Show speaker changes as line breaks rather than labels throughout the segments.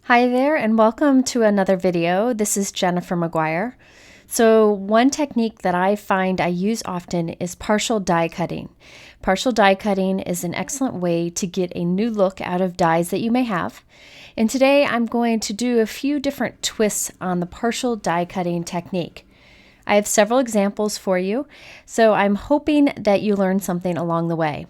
Hi there and welcome to another video. This is Jennifer McGuire. So one technique that I find I use often is partial die cutting. Partial die cutting is an excellent way to get a new look out of dies that you may have. And today I'm going to do a few different twists on the partial die cutting technique. I have several examples for you, so I'm hoping that you learn something along the way.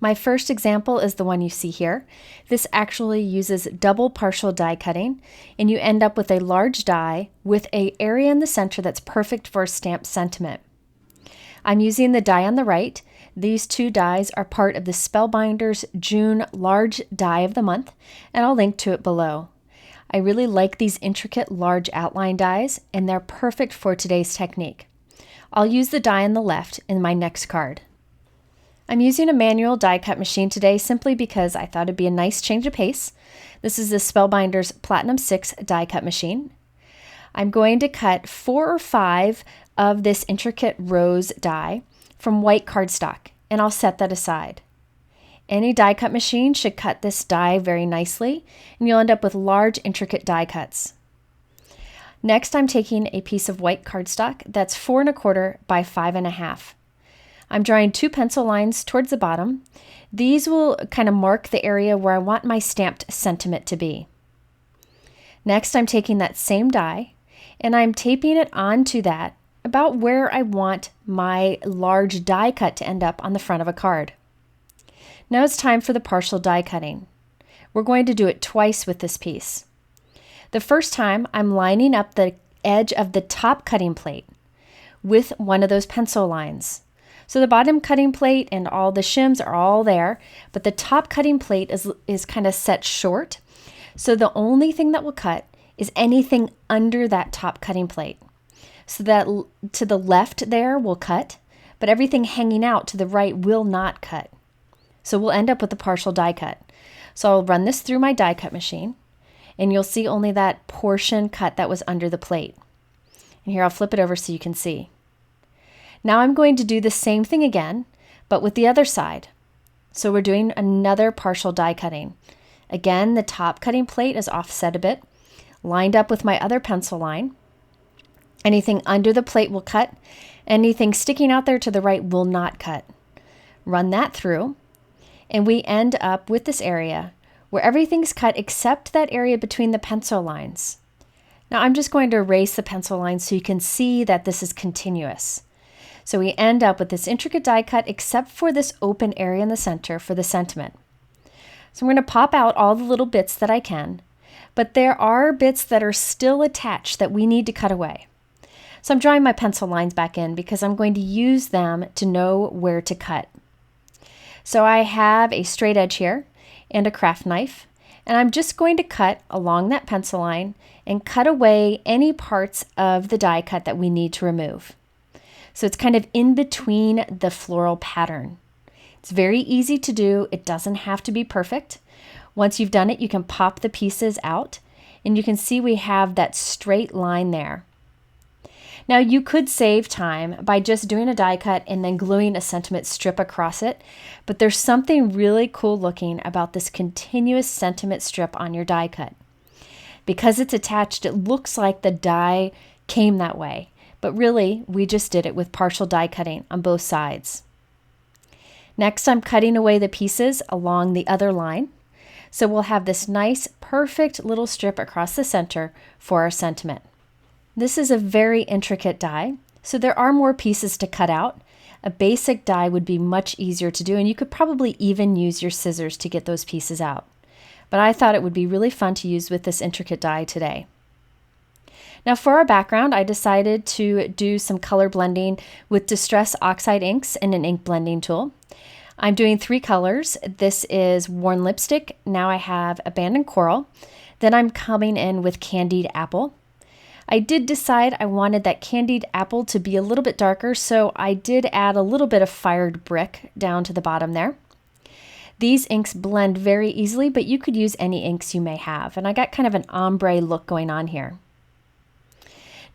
My first example is the one you see here. This actually uses double partial die cutting, and you end up with a large die with an area in the center that's perfect for a stamped sentiment. I'm using the die on the right. These two dies are part of the Spellbinders June Large Die of the Month, and I'll link to it below. I really like these intricate large outline dies, and they're perfect for today's technique. I'll use the die on the left in my next card. I'm using a manual die cut machine today simply because I thought it'd be a nice change of pace. This is the Spellbinders Platinum 6 die cut machine. I'm going to cut 4 or 5 of this intricate rose die from white cardstock, and I'll set that aside. Any die cut machine should cut this die very nicely, and you'll end up with large intricate die cuts. Next, I'm taking a piece of white cardstock that's 4 1/4 by 5 1/2. I'm drawing 2 pencil lines towards the bottom. These will kind of mark the area where I want my stamped sentiment to be. Next, I'm taking that same die and I'm taping it onto that about where I want my large die cut to end up on the front of a card. Now it's time for the partial die cutting. We're going to do it twice with this piece. The first time, I'm lining up the edge of the top cutting plate with one of those pencil lines. So the bottom cutting plate and all the shims are all there, but the top cutting plate is kind of set short. So the only thing that will cut is anything under that top cutting plate. So that to the left there will cut, but everything hanging out to the right will not cut. So we'll end up with a partial die cut. So I'll run this through my die cut machine, and you'll see only that portion cut that was under the plate. And here I'll flip it over so you can see. Now I'm going to do the same thing again, but with the other side. So we're doing another partial die cutting. Again, the top cutting plate is offset a bit, lined up with my other pencil line. Anything under the plate will cut. Anything sticking out there to the right will not cut. Run that through, and we end up with this area where everything's cut except that area between the pencil lines. Now I'm just going to erase the pencil lines so you can see that this is continuous. So we end up with this intricate die cut except for this open area in the center for the sentiment. So I'm going to pop out all the little bits that I can, but there are bits that are still attached that we need to cut away. So I'm drawing my pencil lines back in because I'm going to use them to know where to cut. So I have a straight edge here and a craft knife, and I'm just going to cut along that pencil line and cut away any parts of the die cut that we need to remove. So it's kind of in between the floral pattern. It's very easy to do. It doesn't have to be perfect. Once you've done it, you can pop the pieces out and you can see we have that straight line there. Now you could save time by just doing a die cut and then gluing a sentiment strip across it, but there's something really cool looking about this continuous sentiment strip on your die cut. Because it's attached, it looks like the die came that way. But really, we just did it with partial die cutting on both sides. Next, I'm cutting away the pieces along the other line. So we'll have this nice, perfect little strip across the center for our sentiment. This is a very intricate die, so there are more pieces to cut out. A basic die would be much easier to do, and you could probably even use your scissors to get those pieces out. But I thought it would be really fun to use with this intricate die today. Now for our background, I decided to do some color blending with Distress Oxide inks and an ink blending tool. I'm doing 3 colors. This is Worn Lipstick. Now I have Abandoned Coral. Then I'm coming in with Candied Apple. I did decide I wanted that Candied Apple to be a little bit darker, so I did add a little bit of Fired Brick down to the bottom there. These inks blend very easily, but you could use any inks you may have, and I got kind of an ombre look going on here.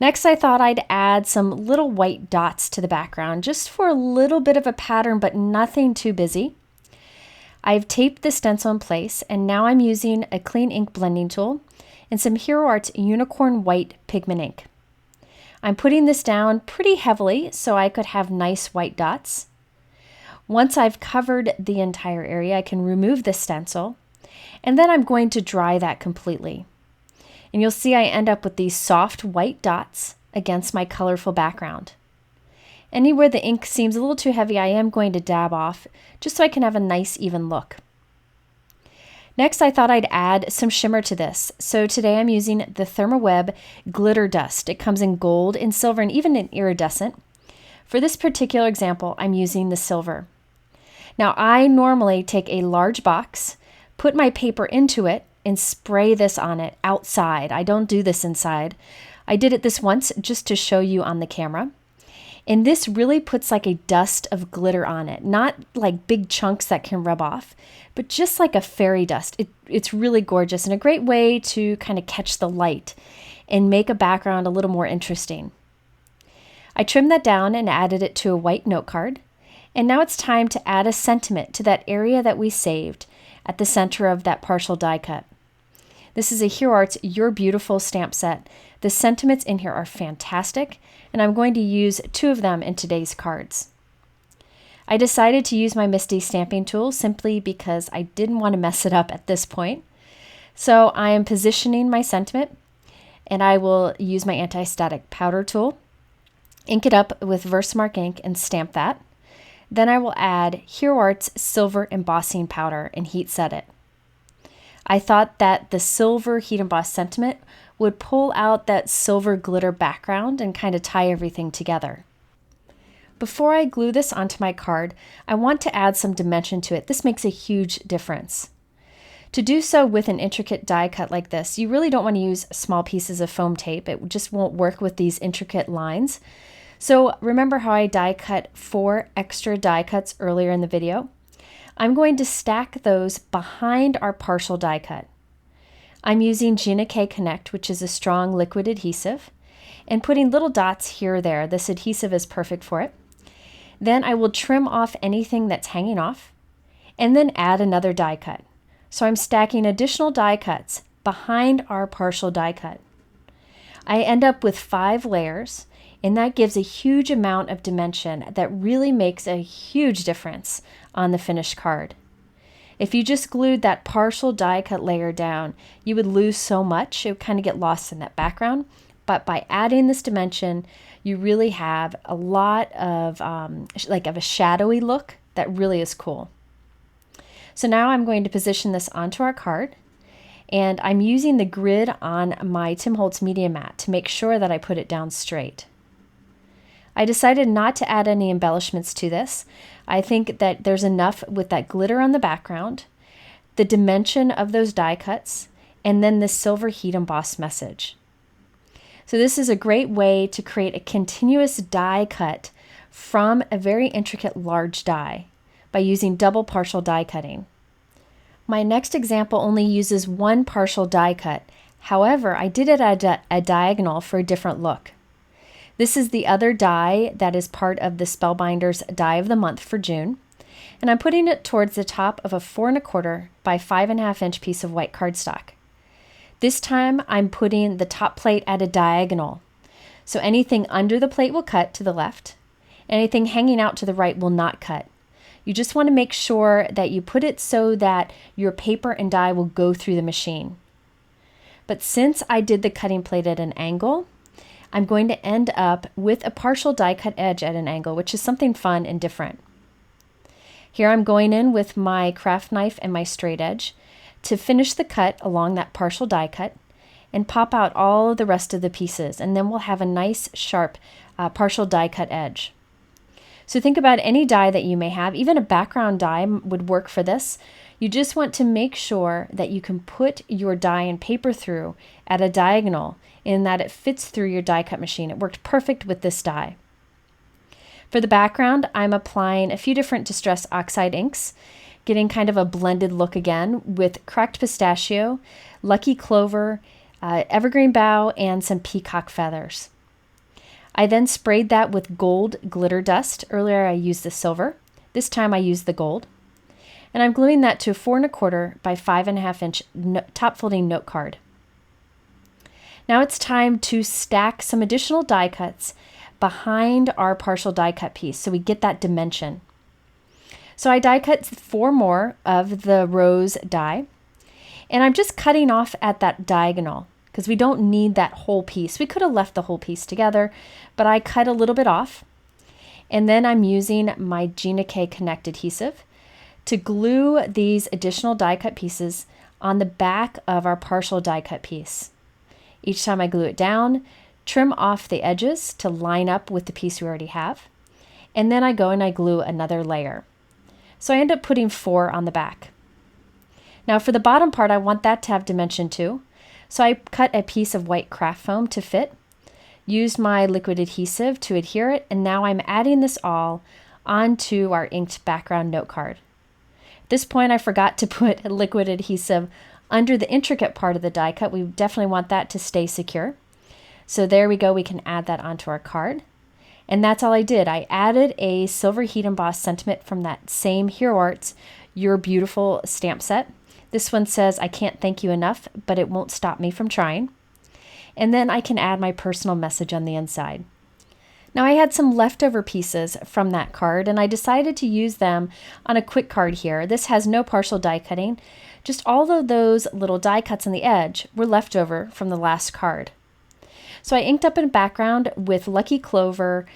Next, I thought I'd add some little white dots to the background just for a little bit of a pattern, but nothing too busy. I've taped the stencil in place, and now I'm using a clean ink blending tool and some Hero Arts Unicorn White pigment ink. I'm putting this down pretty heavily so I could have nice white dots. Once I've covered the entire area, I can remove the stencil, and then I'm going to dry that completely. And you'll see I end up with these soft white dots against my colorful background. Anywhere the ink seems a little too heavy, I am going to dab off just so I can have a nice even look. Next, I thought I'd add some shimmer to this. So today I'm using the Therm Glitter Dust. It comes in gold and silver and even in iridescent. For this particular example, I'm using the silver. Now, I normally take a large box, put my paper into it, and spray this on it outside. I don't do this inside. I did it this once just to show you on the camera. And this really puts like a dust of glitter on it, not like big chunks that can rub off, but just like a fairy dust. It's really gorgeous and a great way to kind of catch the light and make a background a little more interesting. I trimmed that down and added it to a white note card. And now it's time to add a sentiment to that area that we saved at the center of that partial die cut. This is a Hero Arts You're Beautiful stamp set. The sentiments in here are fantastic, and I'm going to use 2 of them in today's cards. I decided to use my MISTI stamping tool simply because I didn't want to mess it up at this point. So I am positioning my sentiment, and I will use my anti-static powder tool, ink it up with Versamark ink, and stamp that. Then I will add Hero Arts Silver Embossing Powder and heat set it. I thought that the silver heat embossed sentiment would pull out that silver glitter background and kind of tie everything together. Before I glue this onto my card, I want to add some dimension to it. This makes a huge difference. To do so with an intricate die cut like this, you really don't want to use small pieces of foam tape. It just won't work with these intricate lines. So remember how I die cut 4 extra die cuts earlier in the video? I'm going to stack those behind our partial die cut. I'm using Gina K Connect, which is a strong liquid adhesive, and putting little dots here or there. This adhesive is perfect for it. Then I will trim off anything that's hanging off, and then add another die cut. So I'm stacking additional die cuts behind our partial die cut. I end up with 5 layers, and that gives a huge amount of dimension that really makes a huge difference on the finished card. If you just glued that partial die cut layer down, you would lose so much. It would kind of get lost in that background. But by adding this dimension, you really have a lot of a shadowy look that really is cool. So now I'm going to position this onto our card, and I'm using the grid on my Tim Holtz Media Mat to make sure that I put it down straight. I decided not to add any embellishments to this. I think that there's enough with that glitter on the background, the dimension of those die cuts, and then the silver heat embossed message. So this is a great way to create a continuous die cut from a very intricate large die by using double partial die cutting. My next example only uses 1 partial die cut. However, I did it at a diagonal for a different look. This is the other die that is part of the Spellbinders Die of the Month for June, and I'm putting it towards the top of a 4 1/4 by 5.5 inch piece of white cardstock. This time I'm putting the top plate at a diagonal, so anything under the plate will cut to the left, anything hanging out to the right will not cut. You just want to make sure that you put it so that your paper and die will go through the machine. But since I did the cutting plate at an angle, I'm going to end up with a partial die cut edge at an angle, which is something fun and different. Here I'm going in with my craft knife and my straight edge to finish the cut along that partial die cut and pop out all of the rest of the pieces, and then we'll have a nice sharp partial die cut edge. So think about any die that you may have. Even a background die would work for this. You just want to make sure that you can put your die and paper through at a diagonal in that it fits through your die cut machine. It worked perfect with this die. For the background, I'm applying a few different Distress Oxide inks, getting kind of a blended look again with Cracked Pistachio, Lucky Clover, Evergreen Bough, and some peacock feathers. I then sprayed that with gold glitter dust. Earlier I used the silver. This time I used the gold. And I'm gluing that to a 4 1/4 by 5 1/2 inch top folding note card. Now it's time to stack some additional die cuts behind our partial die cut piece so we get that dimension. So I die cut 4 more of the rose die, and I'm just cutting off at that diagonal because we don't need that whole piece. We could have left the whole piece together, but I cut a little bit off. And then I'm using my Gina Connect adhesive to glue these additional die cut pieces on the back of our partial die cut piece. Each time I glue it down, trim off the edges to line up with the piece we already have, and then I go and I glue another layer. So I end up putting 4 on the back. Now for the bottom part, I want that to have dimension too. So I cut a piece of white craft foam to fit, used my liquid adhesive to adhere it, and now I'm adding this all onto our inked background note card. At this point, I forgot to put liquid adhesive under the intricate part of the die cut. We definitely want that to stay secure. So there we go, we can add that onto our card. And that's all I did. I added a silver heat embossed sentiment from that same Hero Arts You're Beautiful stamp set. This one says, I can't thank you enough, but it won't stop me from trying. And then I can add my personal message on the inside. Now I had some leftover pieces from that card and I decided to use them on a quick card here. This has no partial die cutting, just all of those little die cuts on the edge were left over from the last card. So I inked up in a background with Lucky Clover.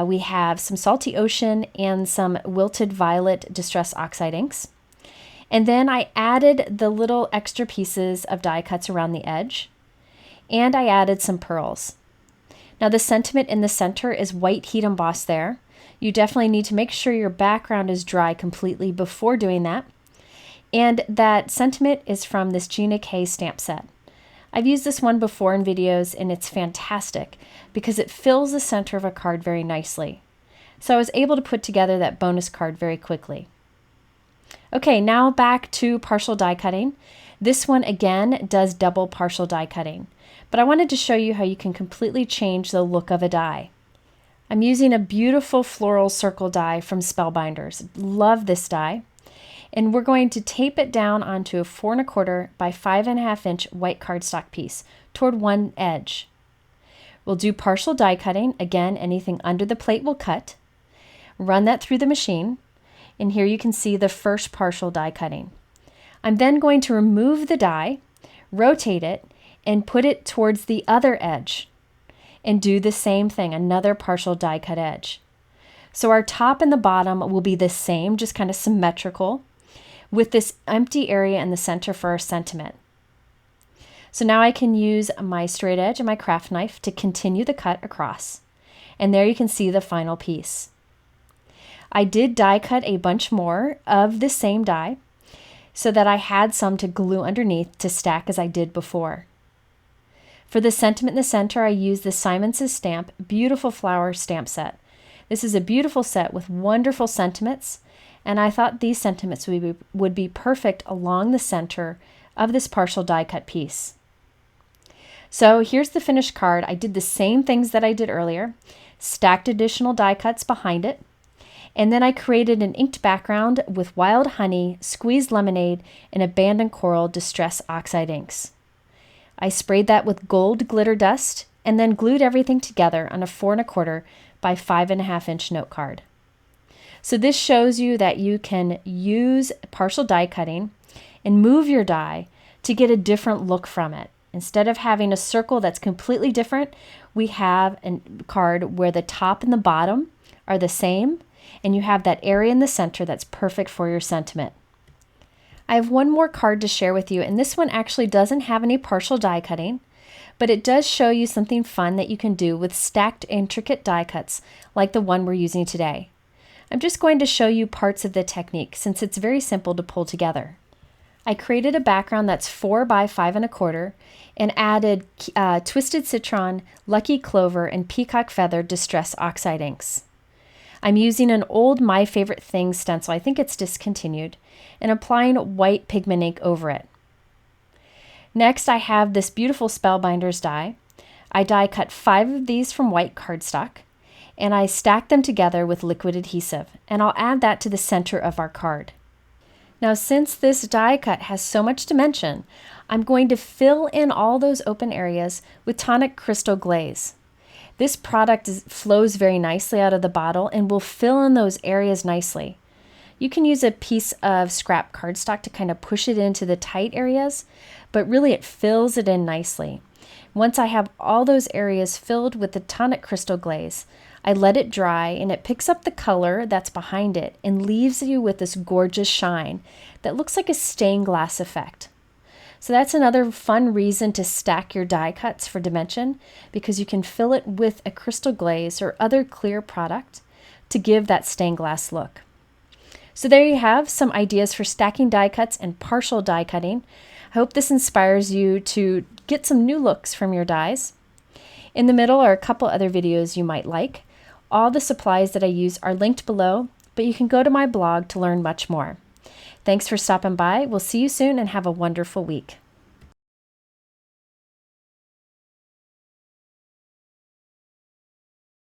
We have some Salty Ocean and some Wilted Violet Distress Oxide inks. And then I added the little extra pieces of die cuts around the edge. And I added some pearls. Now the sentiment in the center is white heat embossed there. You definitely need to make sure your background is dry completely before doing that. And that sentiment is from this Gina stamp set. I've used this one before in videos and it's fantastic because it fills the center of a card very nicely. So I was able to put together that bonus card very quickly. Okay, now back to partial die cutting. This one again does double partial die cutting, but I wanted to show you how you can completely change the look of a die. I'm using a beautiful floral circle die from Spellbinders. Love this die. And we're going to tape it down onto a 4 1/4 by 5 1/2 inch white cardstock piece toward one edge. We'll do partial die cutting. Again, anything under the plate will cut. Run that through the machine. And here you can see the first partial die cutting. I'm then going to remove the die, rotate it, and put it towards the other edge. And do the same thing, another partial die cut edge. So our top and the bottom will be the same, just kind of symmetrical, with this empty area in the center for our sentiment. So now I can use my straight edge and my craft knife to continue the cut across. And there you can see the final piece. I did die cut a bunch more of the same die so that I had some to glue underneath to stack as I did before. For the sentiment in the center, I used the Simon's Stamp Beautiful Flower stamp set. This is a beautiful set with wonderful sentiments, and I thought these sentiments would be perfect along the center of this partial die cut piece. So here's the finished card. I did the same things that I did earlier, stacked additional die cuts behind it, and then I created an inked background with Wild Honey, Squeezed Lemonade, and Abandoned Coral Distress Oxide inks. I sprayed that with gold glitter dust and then glued everything together on a 4 1/4 by 5 1/2 inch note card. So this shows you that you can use partial die cutting and move your die to get a different look from it. Instead of having a circle that's completely different, we have a card where the top and the bottom are the same, and you have that area in the center that's perfect for your sentiment. I have one more card to share with you, and this one actually doesn't have any partial die cutting, but it does show you something fun that you can do with stacked intricate die cuts like the one we're using today. I'm just going to show you parts of the technique since it's very simple to pull together. I created a background that's 4 by 5 1/4 and added Twisted Citron, Lucky Clover, and Peacock Feather Distress Oxide inks. I'm using an old My Favorite Things stencil, I think it's discontinued, and applying white pigment ink over it. Next, I have this beautiful Spellbinders die. I die cut 5 of these from white cardstock, and I stack them together with liquid adhesive, and I'll add that to the center of our card. Now, since this die cut has so much dimension, I'm going to fill in all those open areas with Tonic Crystal Glaze. This product flows very nicely out of the bottle and will fill in those areas nicely. You can use a piece of scrap cardstock to kind of push it into the tight areas, but really it fills it in nicely. Once I have all those areas filled with the Tonic Crystal Glaze, I let it dry and it picks up the color that's behind it and leaves you with this gorgeous shine that looks like a stained glass effect. So that's another fun reason to stack your die cuts for dimension, because you can fill it with a crystal glaze or other clear product to give that stained glass look. So there you have some ideas for stacking die cuts and partial die cutting. I hope this inspires you to get some new looks from your dies. In the middle are a couple other videos you might like. All the supplies that I use are linked below, but you can go to my blog to learn much more. Thanks for stopping by. We'll see you soon and have a wonderful week.